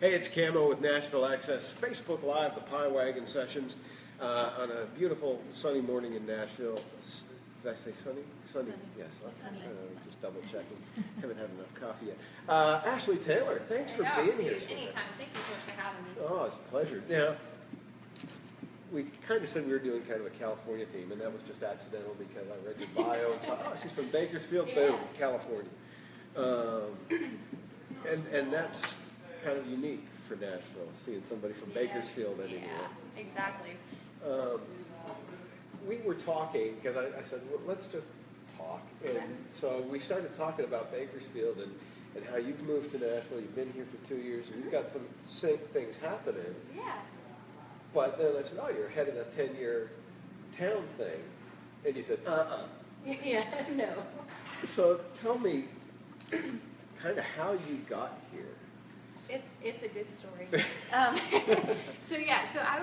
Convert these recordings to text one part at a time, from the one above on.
Hey, it's Camo with Nashville Access, Facebook Live, the Pie Wagon Sessions, on a beautiful sunny morning in Nashville. Did I say sunny? Sunny. Yes. Sunny. Just double checking. Haven't had enough coffee yet. Ashley Taylor, thanks for being here. Anytime. Thank you so much for having me. Oh, it's a pleasure. Now, we kind of said we were doing kind of a California theme, and that was just accidental because I read your bio and saw, oh, she's from Bakersfield, boom, California. And that's kind of unique for Nashville, seeing somebody from Bakersfield anywhere. Yeah, exactly. We were talking, because I said, well, let's just talk. And so we started talking about Bakersfield and how you've moved to Nashville, you've been here for 2 years, and you've got the same things happening. Yeah. But then I said, oh, you're heading a 10-year town thing. And you said, Yeah, no. So tell me kind of how you got here. It's a good story. So I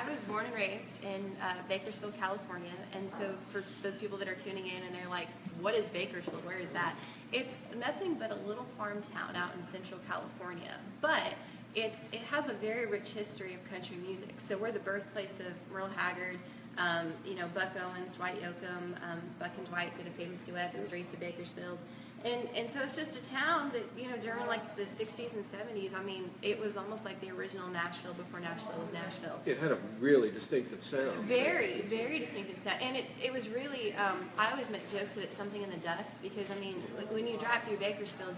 was born and raised in Bakersfield, California, and so for those people that are tuning in and they're like, what is Bakersfield? Where is that? It's nothing but a little farm town out in Central California, but it has a very rich history of country music. So we're the birthplace of Merle Haggard, Buck Owens, Dwight Yoakam. Buck and Dwight did a famous duet, "The Streets of Bakersfield." And so it's just a town that, during like the 60s and 70s, I mean, it was almost like the original Nashville before Nashville was Nashville. It had a really distinctive sound. Very, very distinctive sound. And it was really, I always make jokes that it's something in the dust because, I mean, when you drive through Bakersfield,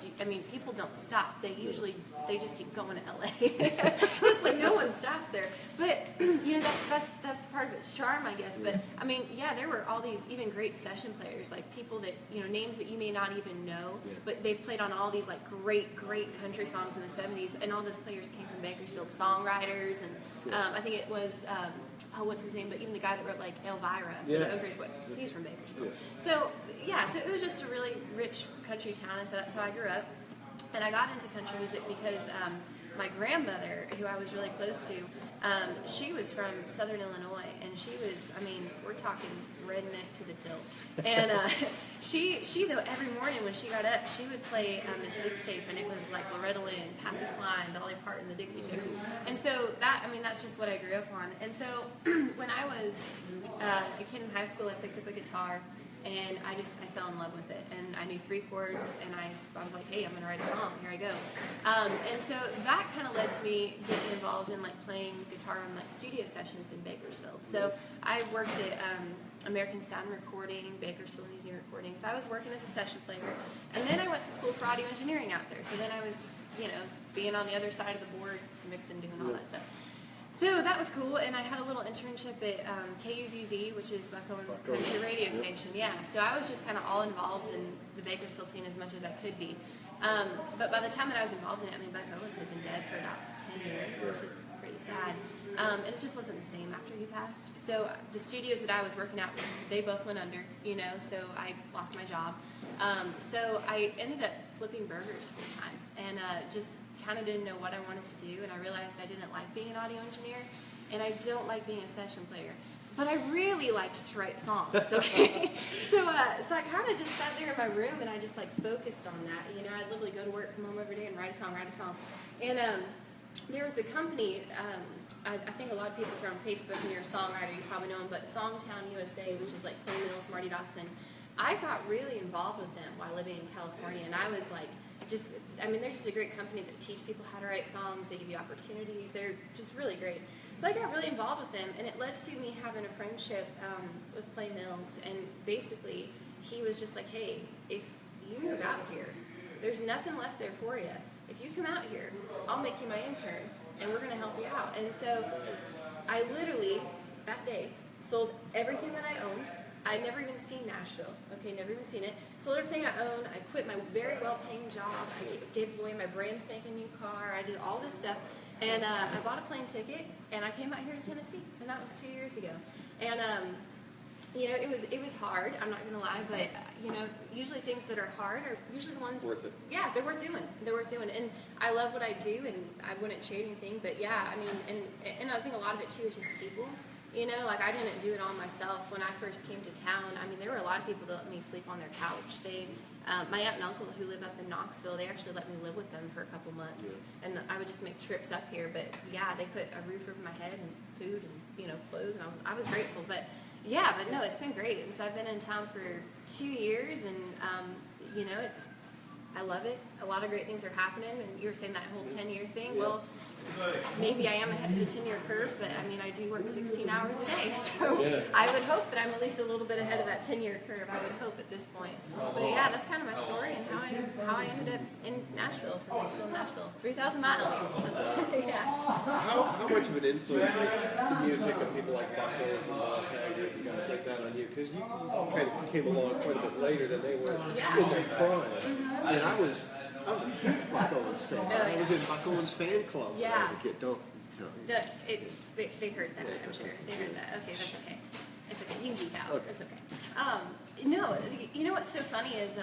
people don't stop. They just keep going to LA. It's like no one stops there. But, that's part of its charm, I guess. But, I mean, yeah, there were all these even great session players, like people that, names that you may not even know. But they've played on all these like great country songs in the 70s, and all those players came from Bakersfield, songwriters, and I think it was what's his name? But even the guy that wrote like Elvira, he's from Bakersfield. So it was just a really rich country town, and so that's how I grew up. And I got into country music because my grandmother, who I was really close to, she was from Southern Illinois, and she was, we're talking redneck to the tilt. And she though, every morning when she got up, she would play this mixtape, and it was like Loretta Lynn, Patsy Cline, Dolly Parton, the Dixie Chicks. And so that's just what I grew up on. And so when I was a kid in high school, I picked up a guitar. And I fell in love with it, and I knew 3 chords, and I was like, hey, I'm going to write a song, here I go. And so that kind of led to me getting involved in like playing guitar on like studio sessions in Bakersfield. So I worked at American Sound Recording, Bakersfield Museum Recording, so I was working as a session player, and then I went to school for audio engineering out there, so then I was, being on the other side of the board, mixing, doing all that stuff. So that was cool, and I had a little internship at KUZZ, which is Buck Owens' country radio station. Yeah, so I was just kind of all involved in the Bakersfield scene as much as I could be. But by the time that I was involved in it, Buck Owens had been dead for about 10 years, which is pretty sad. And it just wasn't the same after he passed. So the studios that I was working at, they both went under, so I lost my job. So I ended up flipping burgers full time, and just kind of didn't know what I wanted to do, and I realized I didn't like being an audio engineer, and I don't like being a session player. But I really liked to write songs, okay? so I kind of just sat there in my room, and I just like focused on that. I'd literally go to work, come home every day, and write a song. And there was a company, I think a lot of people from Facebook, and you're a songwriter, you probably know them, but Songtown USA, which is like Clay Mills, Marty Dotson. I got really involved with them while living in California, and I was like, they're just a great company that teach people how to write songs. They give you opportunities. They're just really great. So I got really involved with them, and it led to me having a friendship with Clay Mills. And basically, he was just like, hey, if you move out here, there's nothing left there for you. If you come out here, I'll make you my intern, and we're going to help you out. And so I literally, that day, sold everything that I owned. I'd never even seen Nashville, never even seen it. Sold everything I owned. I quit my very well-paying job. I gave away my brand spanking new car. I did all this stuff. And I bought a plane ticket, and I came out here to Tennessee, and that was 2 years ago. And, it was hard, I'm not going to lie, but, usually things that are hard are usually the ones... Worth it. Yeah, they're worth doing. And I love what I do, and I wouldn't trade anything, but yeah, and I think a lot of it, too, is just people. You know, like I didn't do it all myself. When I first came to town, I mean, there were a lot of people that let me sleep on their couch. My aunt and uncle who live up in Knoxville, they actually let me live with them for a couple months. Yeah. And I would just make trips up here. But yeah, they put a roof over my head and food and, you know, clothes. And I was grateful. But yeah, but no, it's been great. And so I've been in town for 2 years and, you know, I love it. A lot of great things are happening, and you were saying that whole 10-year thing. Yeah. Well, maybe I am ahead of the 10-year curve, but I mean, I do work 16 hours a day, so yeah. I would hope that I'm at least a little bit ahead of that 10-year curve. I would hope at this point. But yeah, that's kind of my story and how I ended up in Nashville, from Bakersfield, Nashville, 3,000 miles. That's, yeah. How much of an influence was the music of people like Buck Owens and Bob Haggard and guys like that on you? Because you kind of came along quite a bit later than they were in their prime. Mm-hmm. And I was a huge Buck Owens fan. Oh, yeah. I was in Buck Owens fan club when I was a kid. They heard that, I'm sure. They heard that. Okay, that's okay. It's okay. You can geek out. Okay. It's okay. No, you know what's so funny is,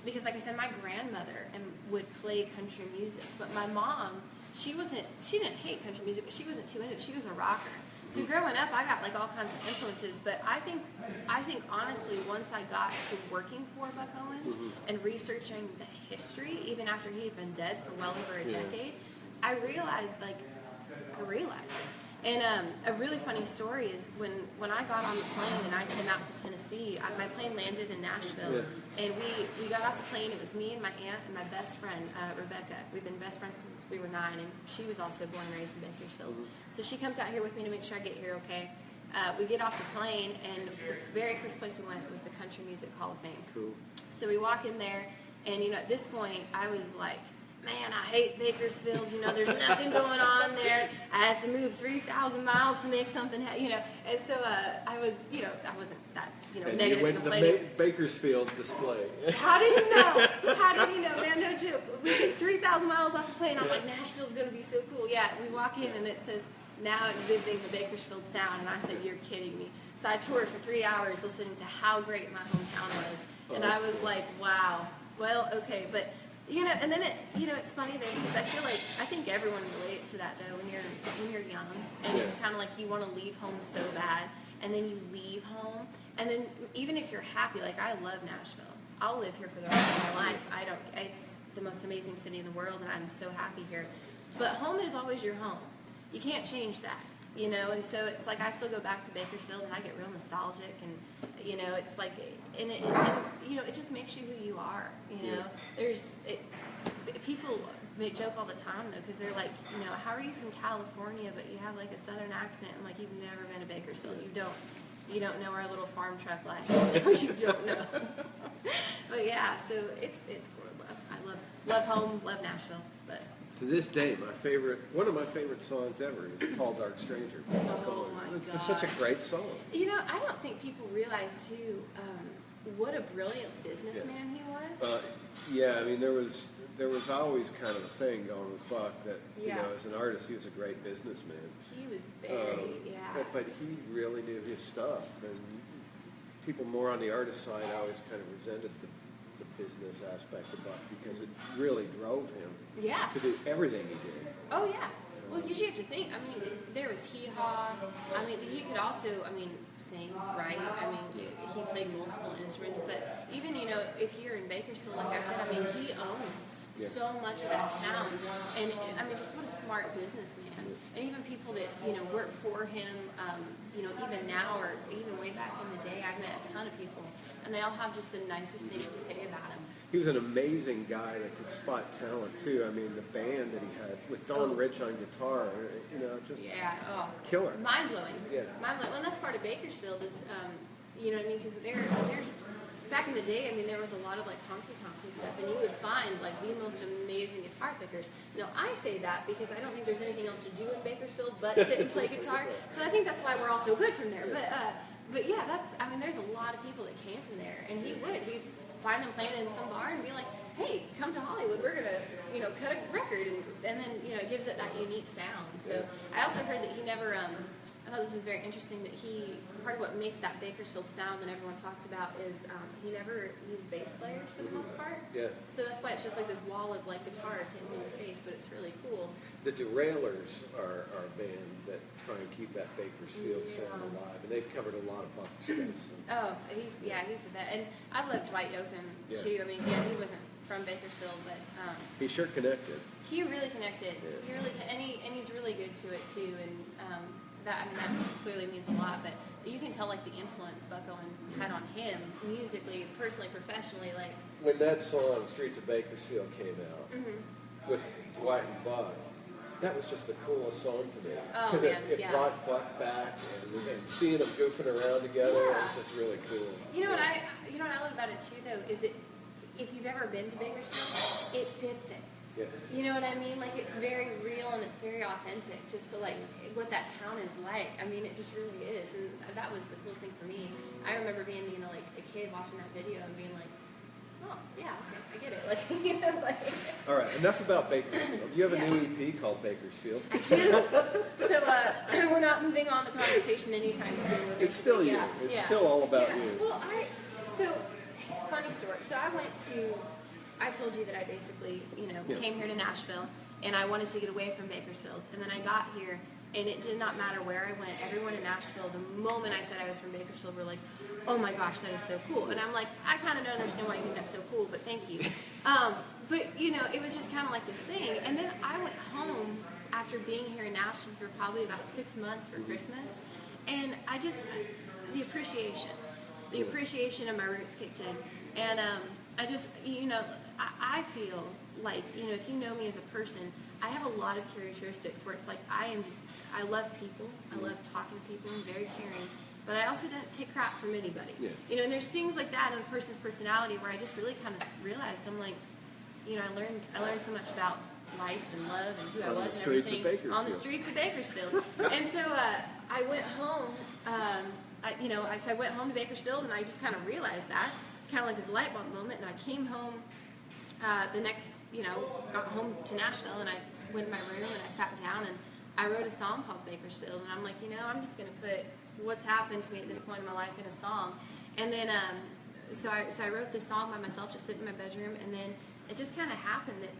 because like I said, my grandmother would play country music, but my mom, she didn't hate country music, but she wasn't too into it. She was a rocker. So growing up, I got like all kinds of influences, but I think honestly, once I got to working for Buck Owens and researching the history, even after he had been dead for well over a decade, I realized it. And a really funny story is when I got on the plane and I came out to Tennessee, my plane landed in Nashville, and we got off the plane. It was me and my aunt and my best friend, Rebecca. We've been best friends since we were 9, and she was also born and raised in Bakersfield. So she comes out here with me to make sure I get here okay. We get off the plane, and the very first place we went was the Country Music Hall of Fame. Cool. So we walk in there, and you know, at this point, I was like, man, I hate Bakersfield, you know, there's nothing going on there. I have to move 3,000 miles to make something you know. And so I was, you know, I wasn't that, you know, and negative. You went to the Bakersfield display. How did you know? How did you know? Man, no joke. We took 3,000 miles off the plane. I'm like, Nashville's going to be so cool. Yeah, we walk in and it says, now exhibiting the Bakersfield sound. And I said, you're kidding me. So I toured for 3 hours listening to how great my hometown was. And I was like, wow, well, okay. But you know, and then it's funny though, because I think everyone relates to that though when you're young, and it's kind of like you want to leave home so bad, and then you leave home, and then even if you're happy, like I love Nashville, I'll live here for the rest of my life. It's the most amazing city in the world, and I'm so happy here. But home is always your home. You can't change that, you know. And so it's like I still go back to Bakersfield, and I get real nostalgic, and you know, it's like, and you know, it just makes you who you are. You know, people may joke all the time though, because they're like, you know, how are you from California, but you have like a southern accent? I'm like, you've never been to Bakersfield. You don't know our little farm truck life, so you don't know. But yeah, so it's cool. I love home, love Nashville, but. To this day, one of my favorite songs ever is Tall Dark Stranger. Oh my gosh. It's such a great song. You know, I don't think people realize too what a brilliant businessman he was. Yeah, I mean there was always kind of a thing going with Buck that you know, as an artist he was a great businessman. He was very but he really knew his stuff, and people more on the artist side always kind of resented the business aspect of Buck because it really drove him to do everything he did. Oh yeah. Well, because you have to think, I mean, there was hee-haw. I mean, he could also, sing, write. I mean, he played multiple instruments. But even, you know, if you're in Bakersfield, like I said, I mean, he owns so much of that town. And, I mean, just what a smart businessman. And even people that, you know, work for him, you know, even now or even way back in the day, I've met a ton of people. And they all have just the nicest things to say about him. He was an amazing guy that could spot talent too. I mean, the band that he had with Don Rich on guitar, you know, just killer, mind blowing. Yeah, mind blowing. Well, and that's part of Bakersfield is, you know what I mean? Because there's back in the day, I mean, there was a lot of like honky tonks and stuff, and you would find like the most amazing guitar pickers. Now, I say that because I don't think there's anything else to do in Bakersfield but sit and play guitar. So I think that's why we're all so good from there. But yeah, there's a lot of people that came from there, and he'd find them playing in some bar and be like, hey, come to Hollywood, we're gonna, you know, cut a record, and then, you know, it gives it that unique sound. So I also heard that he never, I thought this was very interesting, that part of what makes that Bakersfield sound that everyone talks about is he never used bass players for the most part. Yeah. So that's why it's just like this wall of like guitars hitting in your face, but it's really cool. the Derailers are a band that try and keep that Bakersfield sound alive, and they've covered a lot of Buck stuff. Oh, he's that, and I love Dwight Yoakam too. I mean, he wasn't from Bakersfield, but he sure connected. He really connected. Yeah. He really, and he's really good to it too. And that clearly means a lot. But you can tell like the influence Buck Owen had on him musically, personally, professionally. Like when that song "Streets of Bakersfield" came out with Dwight and Buck, that was just the coolest song to me because it brought Buck back and seeing them goofing around together was just really cool. You know what I love about it too though is if you've ever been to Bakersfield, it fits it. Yeah. You know what I mean? Like it's very real and it's very authentic just to like what that town is like. I mean, it just really is. And that was the coolest thing for me. I remember being, like a kid watching that video and being like, oh, yeah, okay, I get it. Like, like. All right, enough about Bakersfield. You have a new EP called Bakersfield. I do. So we're not moving on the conversation anytime soon. It's still you. It's still all about you. Well, funny story. So I told you that I basically, came here to Nashville, and I wanted to get away from Bakersfield. And then I got here, and it did not matter where I went. Everyone in Nashville, the moment I said I was from Bakersfield, were like, oh my gosh, that is so cool. And I'm like, I kind of don't understand why you think that's so cool, but thank you. But, it was just kind of like this thing. And then I went home after being here in Nashville for probably about 6 months for Christmas, and the appreciation of my roots kicked in. And I just, I feel like, if you know me as a person, I have a lot of characteristics where it's like I love people. I love talking to people. I'm very caring. But I also don't take crap from anybody. Yeah. And there's things like that in a person's personality where I just really kind of realized, I'm like, I learned so much about life and love and who I was and everything on the streets of Bakersfield. And so I went home, I went home to Bakersfield and I just kind of realized that, kind of like this light bulb moment, and I came home the next, got home to Nashville, and I went in my room and I sat down and I wrote a song called Bakersfield, and I'm like, I'm just going to put what's happened to me at this point in my life in a song. And then, so I wrote this song by myself, just sitting in my bedroom, and then it just kind of happened that,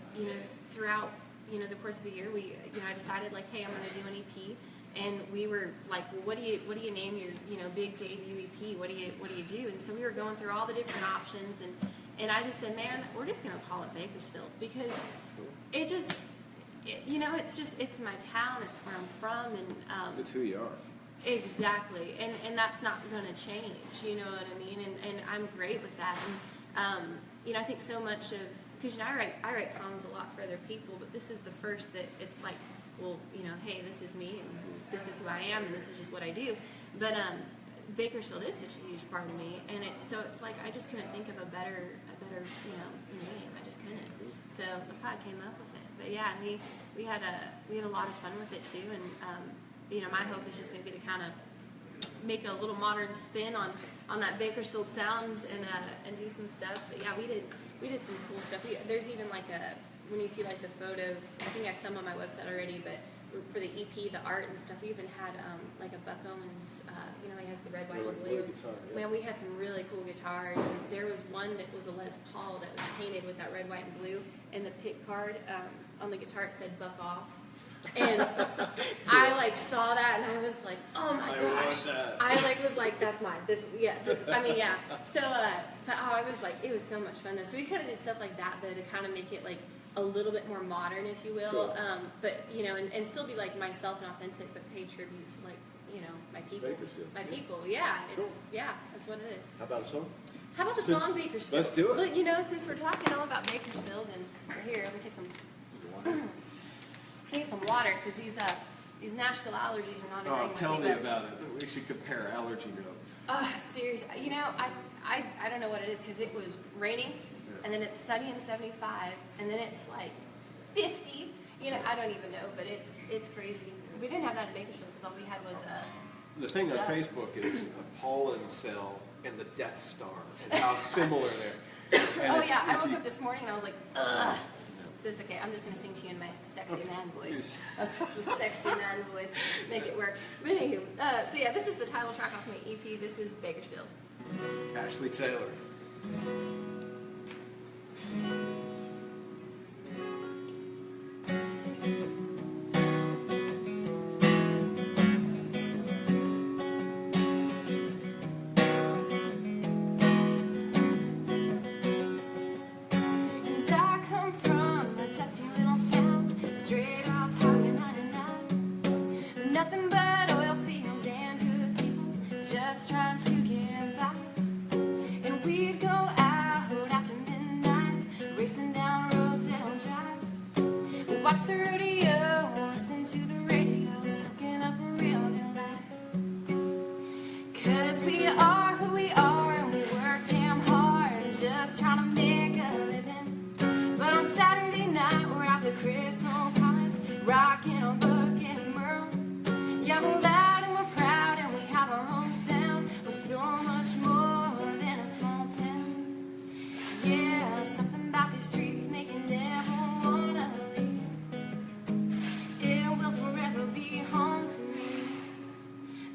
throughout, the course of a year, I decided like, hey, I'm going to do an EP. And we were like, well, what do you name your, big debut EP? What do you do? And so we were going through all the different options, and I just said, man, we're just going to call it Bakersfield, because it just, it's my town, it's where I'm from, and it's who you are. Exactly, and that's not going to change. You know what I mean? And I'm great with that. And I think so much of, because I write songs a lot for other people, but this is the first that it's like, well, hey, this is me, and this is who I am, and this is just what I do. But Bakersfield is such a huge part of me, and it's like I just couldn't think of a better name. I just couldn't. So that's how I came up with it. But yeah, we had a lot of fun with it too, and my hope is just maybe to kind of make a little modern spin on that Bakersfield sound and do some stuff. But yeah, we did some cool stuff. There's even like when you see like the photos, I think I have some on my website already, but for the EP, the art and stuff, we even had like a Buck Owens, he has the red, white, and blue. Guitar, yeah. Man, we had some really cool guitars, and there was one that was a Les Paul that was painted with that red, white, and blue, and the pick card on the guitar it said "Buck Off." And I saw that and I was like, oh my gosh. I was like, that's mine. So I was like, it was so much fun though. So we kind of did stuff like that though to kind of make it like a little bit more modern, if you will. Cool. But and still be like myself and authentic, but pay tribute to my people. Bakersfield. My people. Yeah. Cool. That's what it is. How about a song? How about the song Bakersfield? Let's do it. But since we're talking all about Bakersfield and we're here, we take some I need some water because these Nashville allergies are not agreeing with me. Tell me about it. We should compare allergy notes. Seriously. I don't know what it is because it was raining, and then it's sunny and 75, and then it's like 50. I don't even know, but it's crazy. We didn't have that in Bakersfield because all we had was the thing on Facebook is a pollen cell and the Death Star and how similar they're. And I woke up this morning and I was like, ugh. So it's okay. I'm just going to sing to you in my sexy man voice. That's a sexy man voice. Make it work. But anywho, this is the title track off my EP. This is Bakersfield. Ashley Taylor. rodeo, listen to the radio, soaking up a real good life. 'Cause we are who we are, and we work damn hard, just trying to make a living. But on Saturday night, we're at the Crystal Palace, rocking on Buck and Merle. Yeah, we're loud and we're proud, and we have our own sound. We're so much more than a small town. Yeah, something about these streets make you never wanna leave. It will forever be home to me,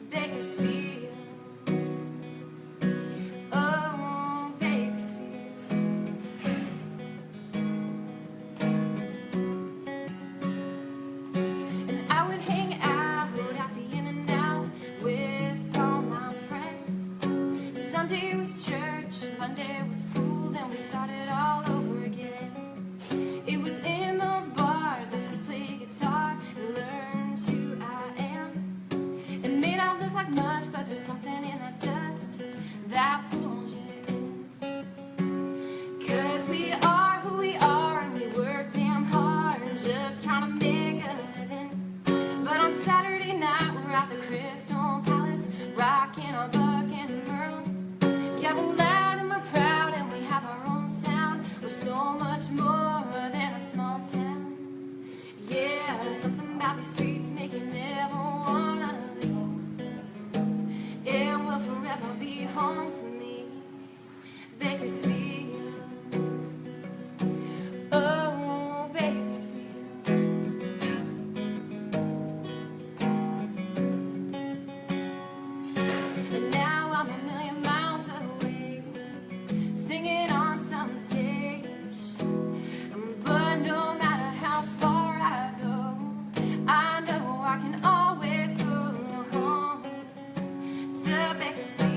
Bakersfield. Oh, Bakersfield. And I would hang out at the In-N-Out with all my friends. Sunday was church, Monday was school, then we started all over again. It was in those bars I first played guitar and learned who I am. It may not look like much, but there's something in that dust that pulls you in. 'Cause we are who we are, and we work damn hard, just trying to make a living. But on Saturday night, we're at the Crystal Palace, rocking our Buck and Merle. Yeah, we're loud and we're proud, and we have our own sound. We're so much more than a small town. Yeah, something about these streets make you never wanna leave. It will forever be home to me, Bakersfield. Oh, Bakersfield. And now I'm a million miles away, singing on some stage. But no matter how far I go, I know I can always go home to Bakersfield.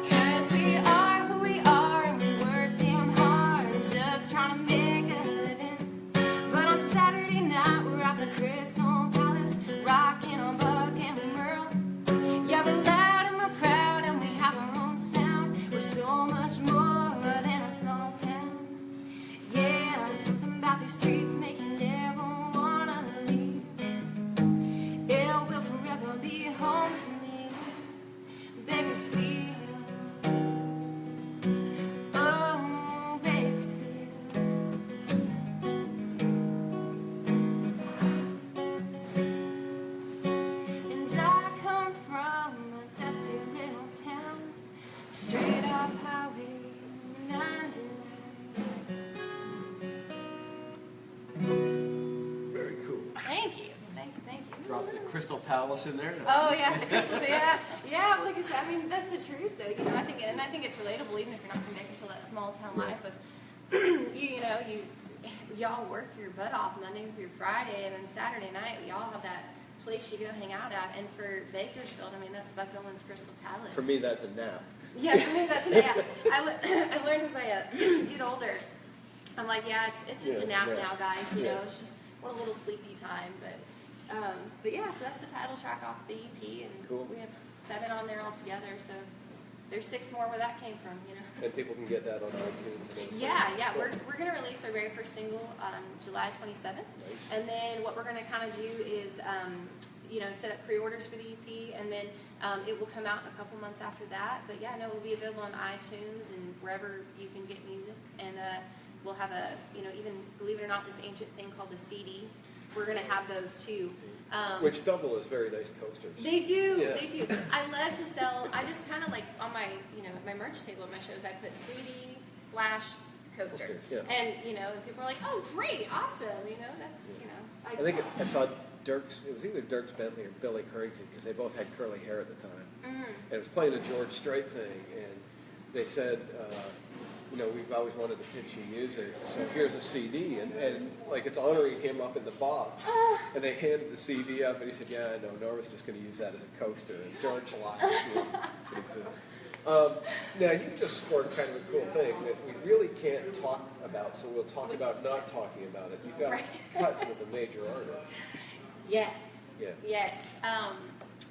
'Cause we are who we are, and we work damn hard, just trying to make a living. But on Saturday night, we're at the Crystal Palace, rocking on Buck and Merle. Yeah, we're loud and we're proud, and we have our own sound. We're so much more than a small town. Yeah, something about these streets make you never wanna leave. It will forever be home to me, Bakersfield. Oh, Bakersfield. And I come from a dusty little town, straight off Highway 99. Very cool. Thank you. Thank you. Drop the Crystal Palace in there. Oh yeah, the Crystal, yeah. Well, like I said, I mean that's the truth, though. You know, I think it's relatable, even if you're not from Bakersfield, that small town life of y'all work your butt off Monday through Friday, and then Saturday night y'all have that place you go hang out at. And for Bakersfield, I mean that's Buck Owens Crystal Palace. For me, that's a nap. Yeah, for me that's a nap. I learned as I get older. I'm like, yeah, it's just a nap now, guys. You know, it's just one little sleepy time, but yeah, so that's the title track off the EP, and Cool. we have 7 on there altogether. So there's 6 more where that came from, you know. And people can get that on iTunes. And Yeah. We're gonna release our very first single July 27th, Nice. and then what we're gonna kind of do is set up pre-orders for the EP, and then it will come out in a couple months after that. But yeah, no, it will be available on iTunes and wherever you can get music, and we'll have even, believe it or not, this ancient thing called the CD. We're gonna have those too. Which double as very nice coasters. They do, Yeah. they do. I love to sell. I just kind of like on my, my merch table at my shows, I put CD/coaster, Yeah. and and people are like, "Oh, great, awesome!" That's I think I saw Dirks. It was either Dirks Bentley or Billy Cragsy, because they both had curly hair at the time. And it was playing the George Strait thing, and they said, we've always wanted to pitch you music, so here's a CD, and like it's honoring him up in the box. And they handed the CD up, and he said, "Yeah, I know, Norma's just going to use that as a coaster." And George liked it. Pretty cool. Now, you just scored kind of a cool thing that we really can't talk about, so we'll talk about not talking about it. You got cut with a major artist. Yes. Yeah. Yes.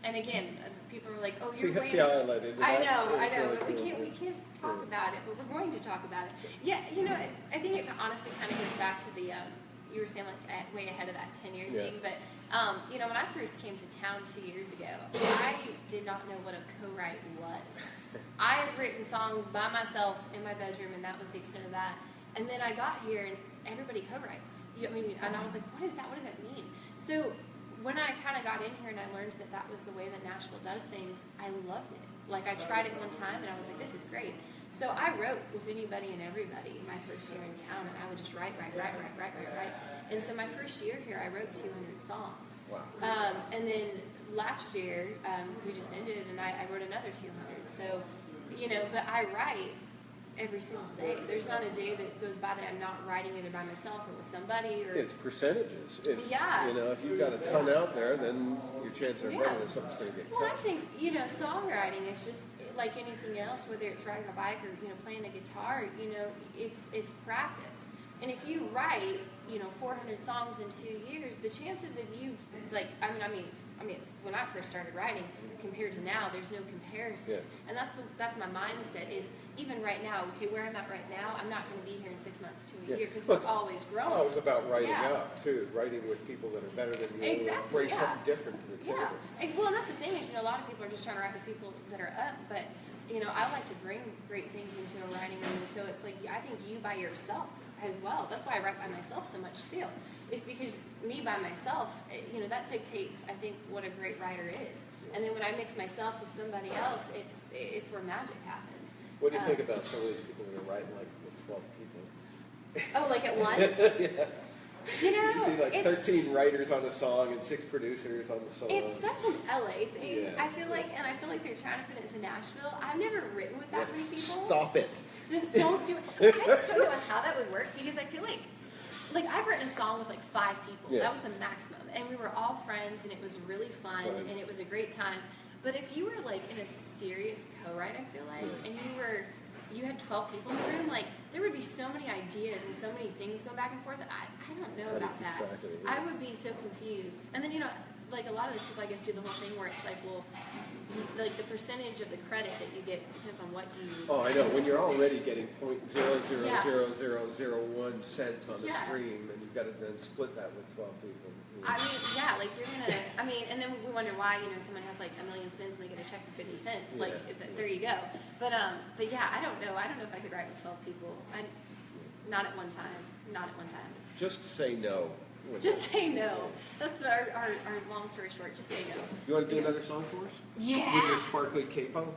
and again, people are like, "Oh, See, you're see how I let it. I know, Really but cool. we can't talk about it, but we're going to talk about it. Yeah, you know, I think it honestly kind of goes back to the you were saying like way ahead of that 10-year thing, but you know, when I first came to town 2 years ago, I did not know what a co-write was. I had written songs by myself in my bedroom, and that was the extent of that. And then I got here, and everybody co-writes. I mean, and I was like, what is that? What does that mean? So when I kind of got in here and I learned that that was the way that Nashville does things, I loved it. Like, I tried it one time, and I was like, this is great. So I wrote with anybody and everybody my first year in town, and I would just write. And so my first year here, I wrote 200 songs. Wow. And then last year, we just ended, and I wrote another 200. So, you know, but I write every single day. There's not a day that goes by that I'm not writing either by myself or with somebody. Or It's percentages. If, Yeah. You know, if you've got a ton out there, then your chances are better that something's going to get Well, I cut. think, you know, songwriting is just like anything else, whether it's riding a bike or, you know, playing a guitar, you know, it's practice. And if you write, you know, 400 songs in 2 years, the chances of you, like, I mean, when I first started writing, compared to now, there's no comparison. Yeah. And that's my mindset is, even right now, okay, where I'm at right now, I'm not going to be here in 6 months to a year, because we're always growing. Well, it was about writing Yeah. up, too. Writing with people that are better than you. Exactly, Bring yeah. something different to the table. Yeah. Well, and that's the thing is, you know, a lot of people are just trying to write with people that are up, but, you know, I like to bring great things into a writing room, so it's like, I think you by yourself as well. That's why I write by myself so much still. It's because me by myself, you know, that dictates, I think, what a great writer is. And then when I mix myself with somebody else, it's where magic happens. What do you think about some of these people that are writing like with 12 people? Oh, like at once? Yeah. You know, You see like 13 writers on a song and 6 producers on the song. It's such an LA thing. Yeah. I feel like they're trying to fit it into Nashville. I've never written with that many people. Stop it. Just don't do it. I just don't know how that would work, because I feel like I've written a song with like 5 people. Yeah. That was the maximum, and we were all friends, and it was really fun, and it was a great time. But if you were like in a serious co-write, I feel like, and you had 12 people in the room, like there would be so many ideas and so many things going back and forth that I don't know about that. I would be so confused. And then, you know, like a lot of the people, I guess, do the whole thing where it's like, well, like the percentage of the credit that you get depends on what you. Oh, I know. When you're already getting .0000001 cents on the Yeah. stream, and you've got to then split that with 12 people. I mean, yeah, like you're gonna. I mean, and then we wonder why, you know, someone has like 1 million spins and they get a check for 50 cents. Like, there you go. But yeah, I don't know. I don't know if I could write with 12 people. Not at one time. Not at one time. Just say no. Just say no. That's our long story short. Just say no. You want to do another song for us? Yeah. With your sparkly capo?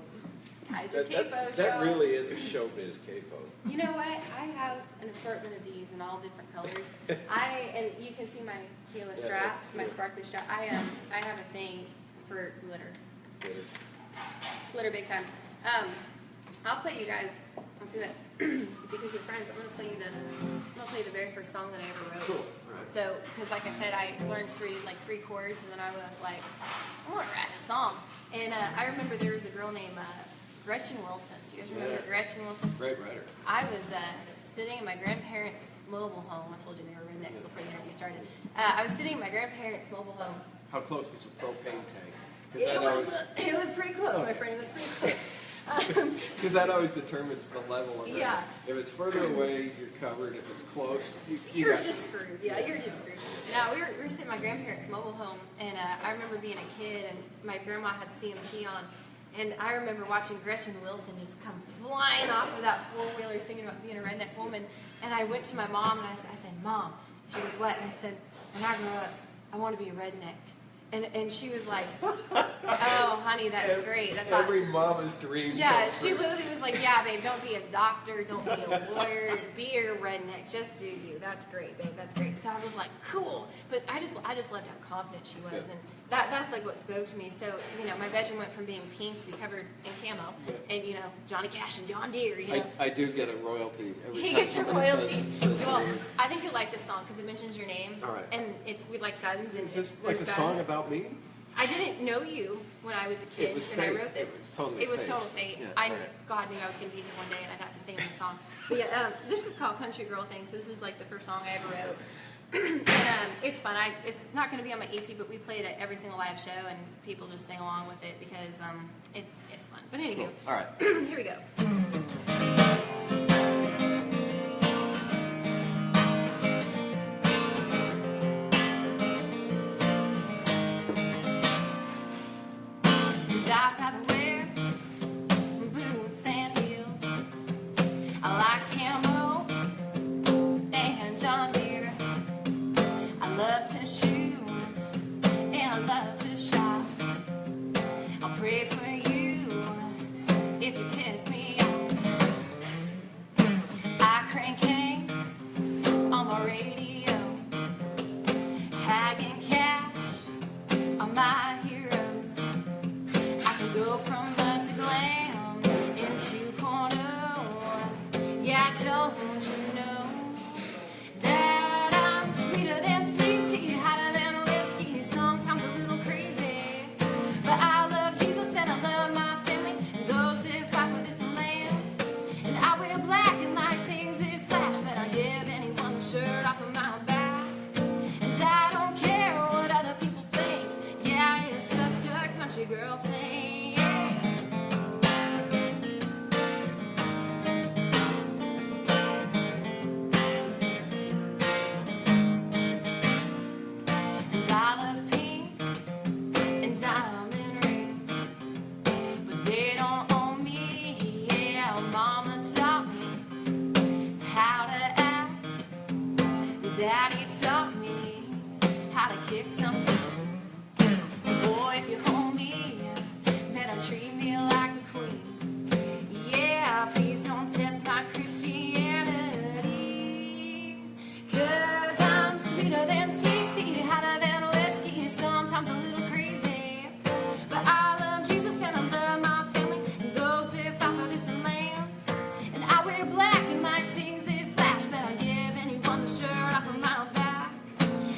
Kaiser Capo show. That really is a showbiz capo. You know what? I have an assortment of these in all different colors. And you can see my Kayla straps, my sparkly strap. I have a thing for glitter. Glitter big time. I'll play you guys. Let's do it because we're friends. I'm gonna play you the very first song that I ever wrote. Cool. All right. So, because like I said, I learned three chords, and then I was like, I want to write a song. And I remember there was a girl named Gretchen Wilson. Do you guys remember Gretchen Wilson? Great writer. I was sitting in my grandparents' mobile home. I told you they were rednecks before the interview started. I was sitting in my grandparents' mobile home. How close was the propane tank? It was pretty close, my friend. It was pretty close. Because that always determines the level of it. Yeah. If it's further away, you're covered. If it's close, you're just screwed. Yeah, you're just screwed. Now, we were sitting in my grandparents' mobile home, and I remember being a kid, and my grandma had CMT on, and I remember watching Gretchen Wilson just come flying off of that four-wheeler singing about being a redneck woman, and I went to my mom, and I said, Mom, she goes, what? And I said, when I grow up, I want to be a redneck. And she was like, oh, honey, that's great. That's every awesome. mama's dream. Yeah, she literally was like, yeah, babe, don't be a doctor, don't be a lawyer, be a redneck, just do you. That's great, babe, that's great. So I was like, cool. But I just loved how confident she was, and that's like what spoke to me. So, you know, my bedroom went from being pink to be covered in camo, and, you know, Johnny Cash and John Deere, you know. I do get a royalty every He time gets a somebody royalty. says Well, I think you like this song because it mentions your name. All right. And we like guns, and Is this there's like a guns. song about me? I didn't know you when I was a kid, It was and I fate. wrote this. It was total fate. fate. Yeah, I right. God knew I was going to be here one day, and I got to sing this song. But yeah, this is called Country Girl Thing. So this is like the first song I ever wrote. and it's fun. It's not going to be on my EP, but we play it at every single live show, and people just sing along with it because it's fun. But anywho, Cool. All right. here we go. I'd rather wear boots than heels. I like Camo and John Deere. I love to shoot and I love to shop. I'll pray for you if you piss me off. I crank cane on my radio, hagging cash on my heroes. Go from mud to glam in 2.0. Yeah, don't you know that I'm sweeter than sweet tea, hotter than whiskey, sometimes a little crazy. But I love Jesus and I love my family and those that fight for this land. And I wear black and like things that flash, but I give anyone the shirt off of my back. And I don't care what other people think. Yeah, it's just a country girl thing. Daddy taught me how to kick some. So boy, if you hold me, better treat me like a queen. Yeah, please don't test my Christianity. 'Cause I'm sweeter than sweet tea, hotter than whiskey, sometimes a little crazy. But I love Jesus and I love my family and those that fight for this land. And I wear black and like things that flash, but I give anyone the shirt off of my back.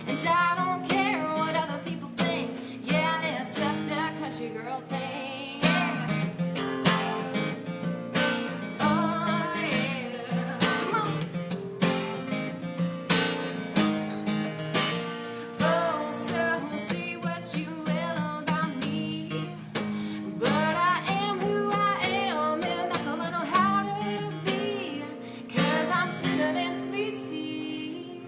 And I don't care what other people think. Yeah, it's just a country girl thing. Yeah. Oh yeah, come on. Oh, so see what you will about me. But I am who I am, and that's all I know how to be. 'Cause I'm sweeter than sweet tea,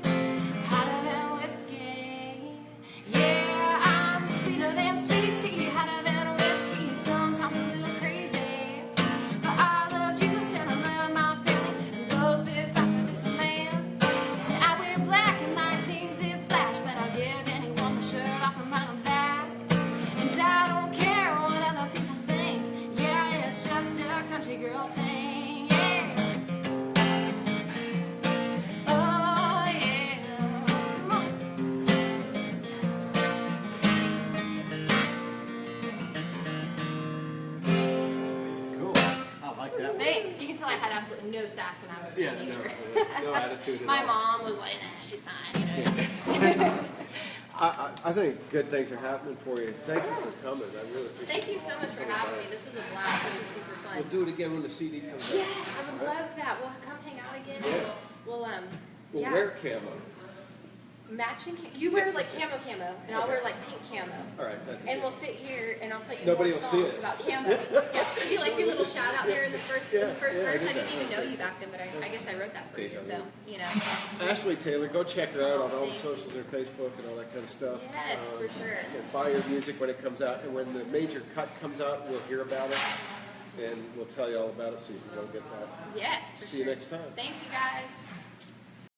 hotter than whiskey. Yeah, I'm sweeter than sweet tea, hotter than whiskey, sometimes a little crazy. But I love Jesus and I love my family and those that fight for this land. And I wear black and like things that flash, but I'll give anyone the shirt off of my back. And I don't care what other people think. Yeah, it's just a country girl thing. Yeah. Oh yeah. Come on. Cool. I like that one. Thanks. You can tell I had absolutely no sass when I was a Yeah, teenager. no attitude at My all. mom was like, nah, she's fine, you know. I think good things are happening for you. Thank you for coming. I really appreciate Thank you so much for having me. This was a blast. This was super fun. We'll do it again when the CD comes out. Yes, I would love that. We'll come hang out again. Yeah. We'll We'll yeah. wear camo. Matching. You wear like camo, and I'll wear like pink camo. All right, that's And it. we'll sit here and I'll play you Nobody more will see songs it. about camo. Yeah, do you like your little shout out there in the first Yeah, verse? I I did didn't that. even know you back then, but I guess I wrote that for you. Deja vu. So you know. Ashley Taylor, go check her out on all the socials, her Facebook and all that kind of stuff. Yes, for sure. And buy her music when it comes out, and when the major cut comes out, we'll hear about it, and we'll tell you all about it so you can go get that. Yes, for See you sure. next time. Thank you guys.